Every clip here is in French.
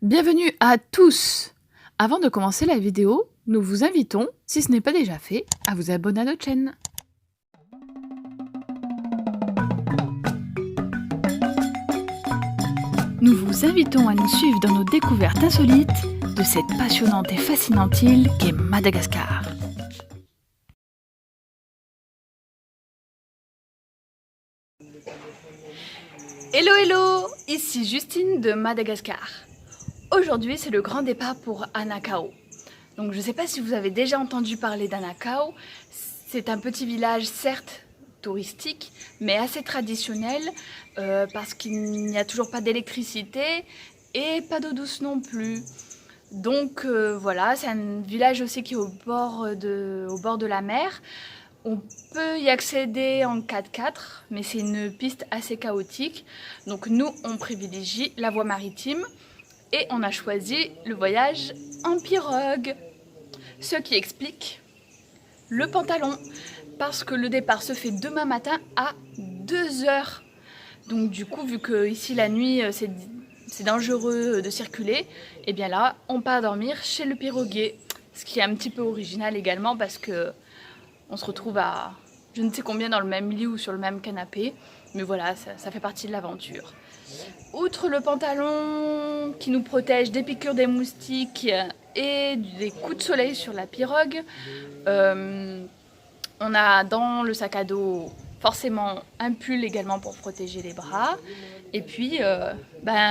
Bienvenue à tous! Avant de commencer la vidéo, nous vous invitons, si ce n'est pas déjà fait, à vous abonner à notre chaîne. Nous vous invitons à nous suivre dans nos découvertes insolites de cette passionnante et fascinante île qu'est Madagascar. Hello hello! Ici Justine de Madagascar. Aujourd'hui, c'est le grand départ pour Anakao. Donc je ne sais pas si vous avez déjà entendu parler d'Anakao. C'est un petit village, certes touristique, mais assez traditionnel parce qu'il n'y a toujours pas d'électricité et pas d'eau douce non plus. Donc voilà, c'est un village aussi qui est au bord de la mer. On peut y accéder en 4x4, mais c'est une piste assez chaotique. Donc nous, on privilégie la voie maritime. Et on a choisi le voyage en pirogue, ce qui explique le pantalon, parce que le départ se fait demain matin à 2h. Donc du coup, vu que ici la nuit c'est dangereux de circuler, et bien là on part dormir chez le piroguier, ce qui est un petit peu original également parce que on se retrouve à je ne sais combien dans le même lit ou sur le même canapé, mais voilà, ça fait partie de l'aventure. Outre le pantalon qui nous protège des piqûres des moustiques et des coups de soleil sur la pirogue, on a dans le sac à dos forcément un pull également pour protéger les bras, et puis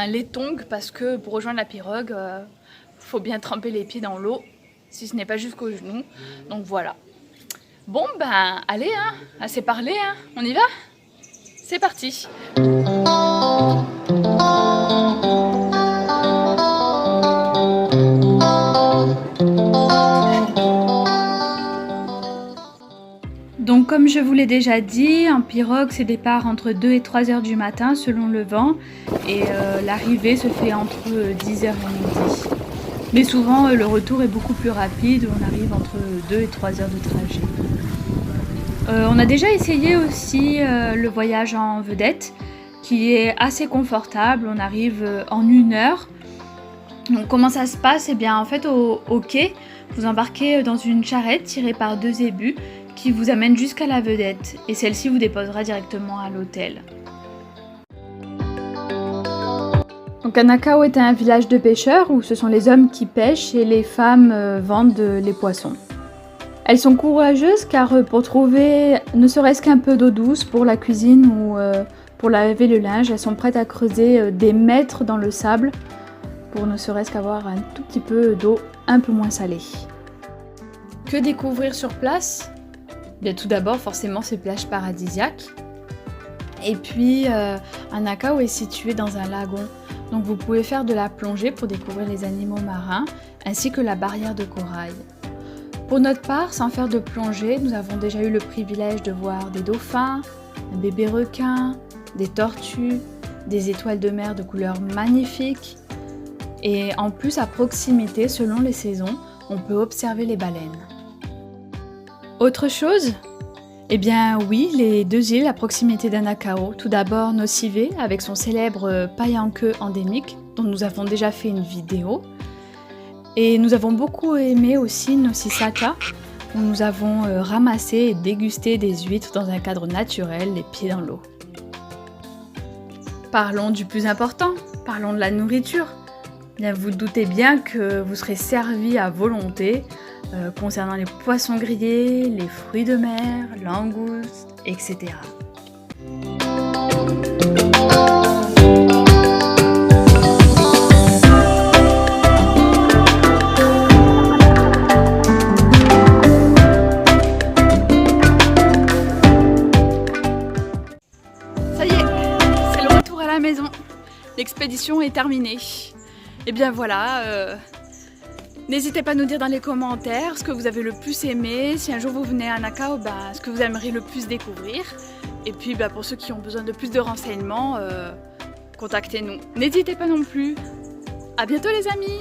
les tongs parce que pour rejoindre la pirogue, faut bien tremper les pieds dans l'eau, si ce n'est pas jusqu'aux genoux, donc voilà. Bon allez, assez parlé, on y va? C'est parti! Donc comme je vous l'ai déjà dit, en pirogue c'est départ entre 2 et 3 heures du matin selon le vent, et l'arrivée se fait entre 10h et midi. Mais souvent le retour est beaucoup plus rapide, on arrive entre 2 et 3 heures de trajet. On a déjà essayé aussi le voyage en vedette, qui est assez confortable, on arrive en 1 heure. Donc comment ça se passe? Eh bien en fait au quai, vous embarquez dans une charrette tirée par 2 zébus qui vous amène jusqu'à la vedette, et celle-ci vous déposera directement à l'hôtel. Donc Anakao est un village de pêcheurs où ce sont les hommes qui pêchent et les femmes vendent les poissons. Elles sont courageuses car pour trouver ne serait-ce qu'un peu d'eau douce pour la cuisine ou pour laver le linge, elles sont prêtes à creuser des mètres dans le sable pour ne serait-ce qu'avoir un tout petit peu d'eau un peu moins salée. Que découvrir sur place? Bien, tout d'abord forcément ces plages paradisiaques. Et puis Anakao est situé dans un lagon, donc vous pouvez faire de la plongée pour découvrir les animaux marins ainsi que la barrière de corail. Pour notre part, sans faire de plongée, nous avons déjà eu le privilège de voir des dauphins, un bébé requin, des tortues, des étoiles de mer de couleurs magnifiques. Et en plus, à proximité, selon les saisons, on peut observer les baleines. Autre chose? Eh bien oui, les 2 îles à proximité d'Anakao. Tout d'abord Nocivé, avec son célèbre paille en queue endémique, dont nous avons déjà fait une vidéo. Et nous avons beaucoup aimé aussi Nochisaka, où nous avons ramassé et dégusté des huîtres dans un cadre naturel, les pieds dans l'eau. Parlons du plus important, parlons de la nourriture. Bien, vous doutez bien que vous serez servi à volonté concernant les poissons grillés, les fruits de mer, langoustes, etc. Ça y est, c'est le retour à la maison. L'expédition est terminée. Et bien voilà, n'hésitez pas à nous dire dans les commentaires ce que vous avez le plus aimé, si un jour vous venez à Anakao, ce que vous aimeriez le plus découvrir. Et puis pour ceux qui ont besoin de plus de renseignements, contactez-nous. N'hésitez pas non plus. À bientôt les amis!